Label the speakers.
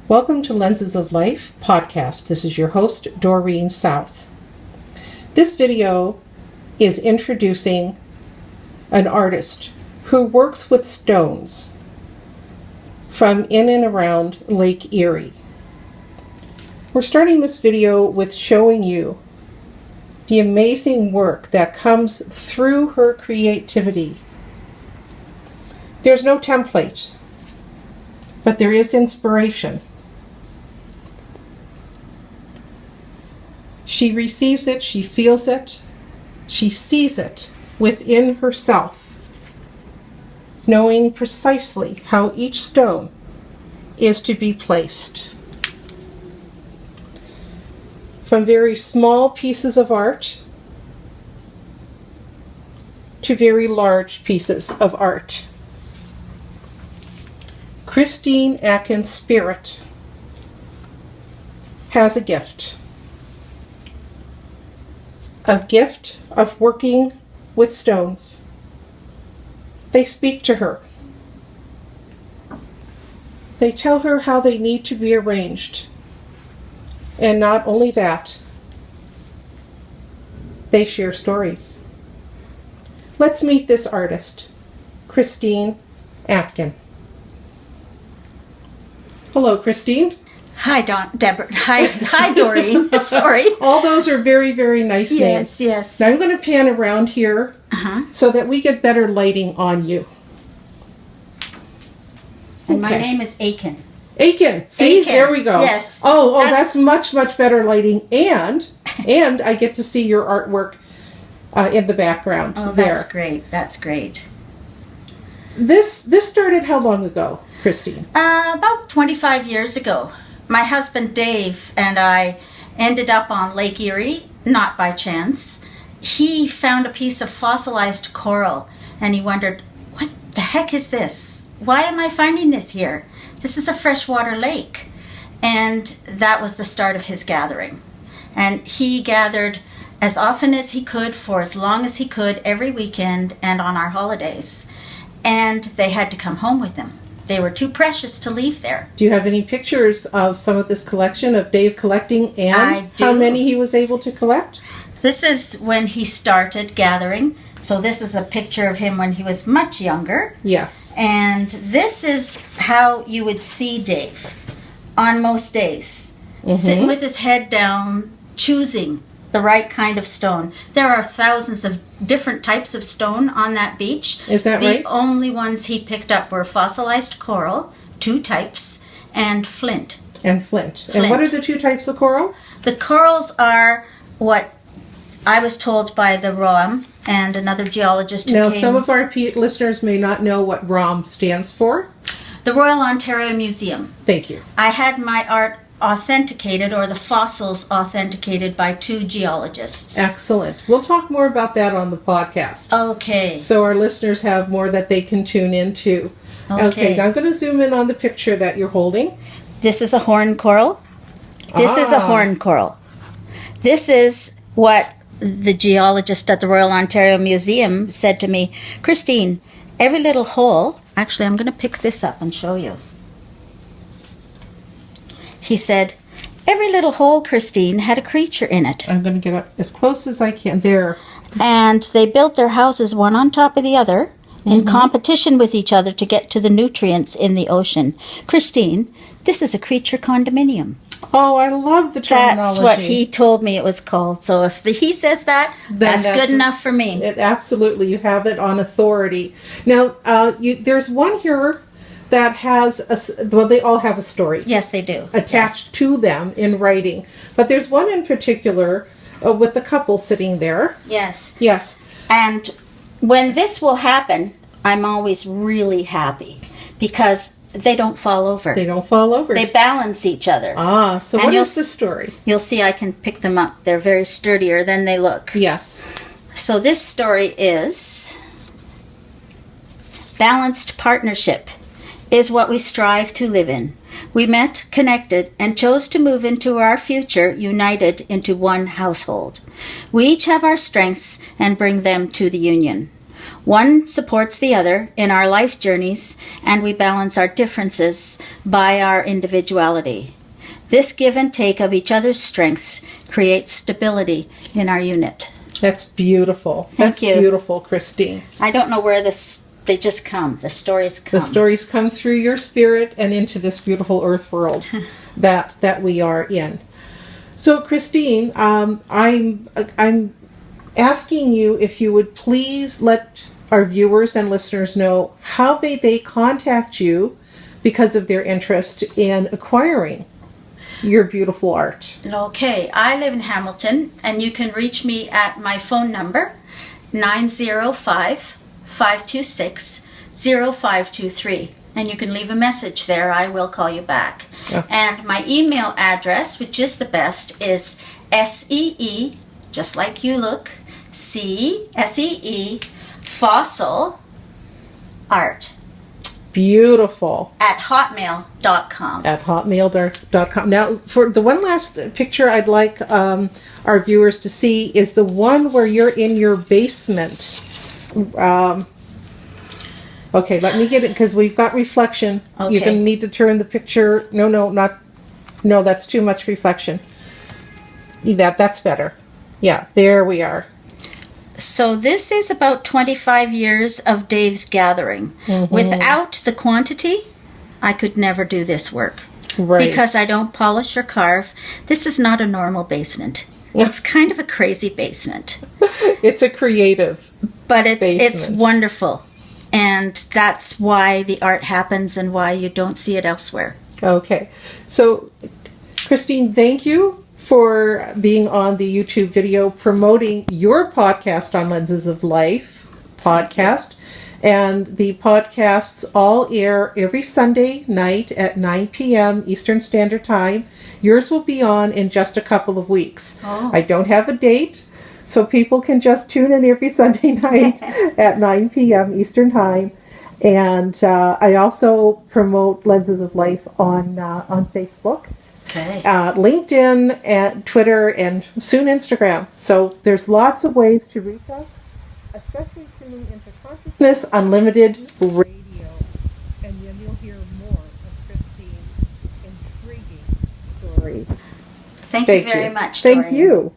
Speaker 1: Welcome to Lenses of Life podcast. This is your host, Doreen South. This video is introducing an artist who works with stones from in and around Lake Erie. We're starting this video with showing you the amazing work that comes through her creativity. There's no template, but there is inspiration. She receives it, she feels it, she sees it within herself, knowing precisely how each stone is to be placed. From very small pieces of art to very large pieces of art. Christine Aiken's spirit has a gift of working with stones. They speak to her. They tell her how they need to be arranged. And not only that, they share stories. Let's meet this artist, Christine Aiken. Hello, Christine.
Speaker 2: Hi, Deborah. Hi, Doreen. Sorry.
Speaker 1: All those are very, very nice names.
Speaker 2: Yes.
Speaker 1: Now I'm going to pan around here so that we get better lighting on you.
Speaker 2: And my name is Aiken.
Speaker 1: Aiken. See,
Speaker 2: Aiken.
Speaker 1: There we go.
Speaker 2: Yes.
Speaker 1: Oh, that's much, much better lighting, and I get to see your artwork in the background.
Speaker 2: Oh,
Speaker 1: there.
Speaker 2: that's great. That's great.
Speaker 1: This started how long ago, Christine?
Speaker 2: About 25 years ago. My husband Dave and I ended up on Lake Erie, not by chance. He found a piece of fossilized coral, and he wondered, what the heck is this? Why am I finding this here? This is a freshwater lake. And that was the start of his gathering. And he gathered as often as he could for as long as he could every weekend and on our holidays. And they had to come home with him. They were too precious to leave there.
Speaker 1: Do you have any pictures of some of this collection of Dave collecting and
Speaker 2: I do.
Speaker 1: how many he was able to collect?
Speaker 2: This is when he started gathering. So this is a picture of him when he was much younger.
Speaker 1: Yes.
Speaker 2: And this is how you would see Dave on most days. Sitting with his head down, choosing the right kind of stone. There are thousands of different types of stone on that beach.
Speaker 1: Is that right?
Speaker 2: The only ones he picked up were fossilized coral, 2 types, and flint.
Speaker 1: And flint. And what are the 2 types of coral?
Speaker 2: The corals are what I was told by the ROM and another geologist who
Speaker 1: Now,
Speaker 2: came.
Speaker 1: some of our listeners may not know what ROM stands for.
Speaker 2: The Royal Ontario Museum.
Speaker 1: Thank you.
Speaker 2: I had my art authenticated, or the fossils authenticated, by 2 geologists.
Speaker 1: Excellent. We'll talk more about that on the podcast.
Speaker 2: Okay.
Speaker 1: So our listeners have more that they can tune into. Okay, now I'm going to zoom in on the picture that you're holding.
Speaker 2: This is a horn coral. This is a horn coral. This is what the geologist at the Royal Ontario Museum said to me, Christine, every little hole, actually I'm going to pick this up and show you. He said, every little hole, Christine, had a creature in it.
Speaker 1: I'm going to get up as close as I can. There.
Speaker 2: And they built their houses one on top of the other in competition with each other to get to the nutrients in the ocean. Christine, this is a creature condominium.
Speaker 1: Oh, I love the terminology.
Speaker 2: That's what he told me it was called. So if he says that, that's good enough for me.
Speaker 1: Absolutely. You have it on authority. Now, there's one here that has they all have a story.
Speaker 2: Yes, they do.
Speaker 1: Attached to them in writing. But there's one in particular with the couple sitting there.
Speaker 2: Yes.
Speaker 1: Yes.
Speaker 2: And when this will happen, I'm always really happy because they don't fall over.
Speaker 1: They don't fall over.
Speaker 2: They balance each other.
Speaker 1: Ah, so
Speaker 2: And
Speaker 1: what is the story?
Speaker 2: You'll see I can pick them up. They're very sturdier than they look.
Speaker 1: Yes.
Speaker 2: So this story is balanced partnership is what we strive to live in. We met, connected, and chose to move into our future united into one household. We each have our strengths and bring them to the union. One supports the other in our life journeys, and we balance our differences by our individuality. This give and take of each other's strengths creates stability in our unit.
Speaker 1: That's beautiful.
Speaker 2: Thank you.
Speaker 1: That's beautiful, Christine.
Speaker 2: I don't know where they just come. The stories come.
Speaker 1: The stories come through your spirit and into this beautiful earth world that we are in. So, Christine, I'm asking you if you would please let our viewers and listeners know how may they contact you because of their interest in acquiring your beautiful art.
Speaker 2: Okay, I live in Hamilton, and you can reach me at my phone number, 905-526-0523. And you can leave a message there. I will call you back.
Speaker 1: Oh.
Speaker 2: And my email address, which is the best, is SEE, just like you look, SEE, fossil art.
Speaker 1: Beautiful.
Speaker 2: At hotmail.com.
Speaker 1: At hotmail.com. Now, for the one last picture I'd like our viewers to see is the one where you're in your basement. Okay, let me get it because we've got reflection.
Speaker 2: Okay.
Speaker 1: You're going to need to turn the picture. No, that's too much reflection. That's better. Yeah, there we are.
Speaker 2: So this is about 25 years of Dave's gathering. Mm-hmm. Without the quantity, I could never do this work.
Speaker 1: Right.
Speaker 2: Because I don't polish or carve. This is not a normal basement. It's kind of a crazy basement.
Speaker 1: It's a creative
Speaker 2: but it's
Speaker 1: basement.
Speaker 2: Wonderful. And that's why the art happens and why you don't see it elsewhere.
Speaker 1: Okay. So, Christine, thank you for being on the YouTube video promoting your podcast on Lenses of Life podcast. And the podcasts all air every Sunday night at 9 p.m. Eastern Standard Time. Yours will be on in just a couple of weeks.
Speaker 2: Oh.
Speaker 1: I don't have a date, so people can just tune in every Sunday night at 9 p.m. Eastern Time. And I also promote Lenses of Life on Facebook.
Speaker 2: Okay.
Speaker 1: LinkedIn and Twitter and soon Instagram. So there's lots of ways to reach us, especially tuning into Consciousness Unlimited Radio. And then you'll hear more of Christine's intriguing story.
Speaker 2: Thank you very much,
Speaker 1: Thank
Speaker 2: Doreen.
Speaker 1: you.